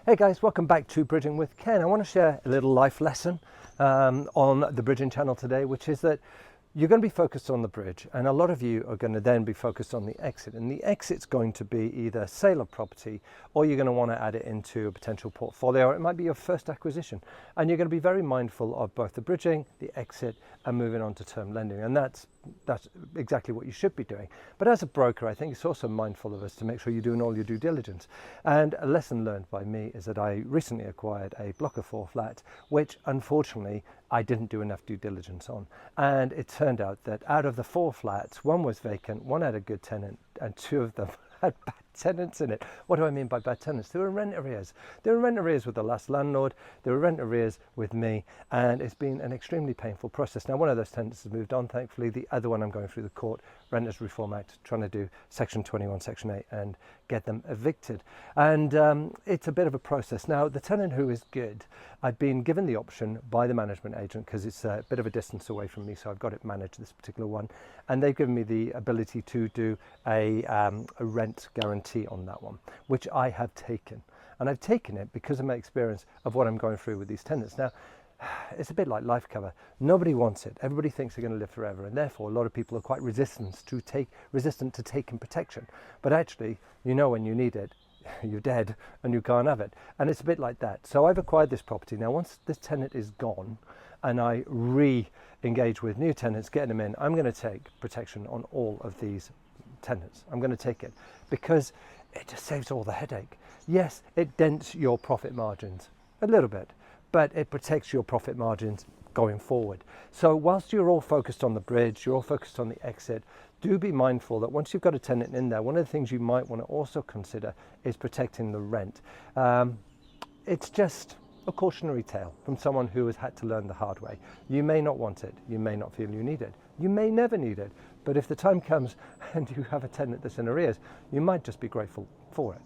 Hey guys, welcome back to Bridging with Ken. I want to share a little life lesson on the Bridging channel today, which is that you're going to be focused on the bridge, and a lot of you are going to then be focused on the exit. And the exit's going to be either sale of property, or you're going to want to add it into a potential portfolio, or it might be your first acquisition. And you're going to be very mindful of both the bridging, the exit, and moving on to term lending. And that's exactly what you should be doing. But as a broker, I think it's also mindful of us to make sure you're doing all your due diligence. And a lesson learned by me is that I recently acquired a block of 4 flats, which unfortunately I didn't do enough due diligence on. And it turned out that out of the 4 flats, 1 was vacant, 1 had a good tenant, and 2 of them had bad tenants in it. What do I mean by bad tenants? They were in rent arrears. They were in rent arrears with the last landlord, they were rent arrears with me, and it's been an extremely painful process. Now, one of those tenants has moved on, thankfully. The other one, I'm going through the court Renters Reform Act, trying to do Section 21, Section 8, and get them evicted. And it's a bit of a process. Now, the tenant who is good, I've been given the option by the management agent, because it's a bit of a distance away from me, so I've got it managed, this particular one, and they've given me the ability to do a rent guarantee on that one, which I have taken. And I've taken it because of my experience of what I'm going through with these tenants. Now, it's a bit like life cover. Nobody wants it. Everybody thinks they're going to live forever, and therefore a lot of people are quite resistant to taking protection. But actually, you know, when you need it, you're dead and you can't have it. And it's a bit like that. So I've acquired this property. Now, once this tenant is gone and I re-engage with new tenants, getting them in, I'm going to take protection on all of these tenants. I'm going to take it because it just saves all the headache. Yes, it dents your profit margins a little bit, but it protects your profit margins going forward. So whilst you're all focused on the bridge, you're all focused on the exit, do be mindful that once you've got a tenant in there, one of the things you might want to also consider is protecting the rent. It's just a cautionary tale from someone who has had to learn the hard way. You may not want it, you may not feel you need it, you may never need it, but if the time comes and you have a tenant that's in arrears, you might just be grateful for it.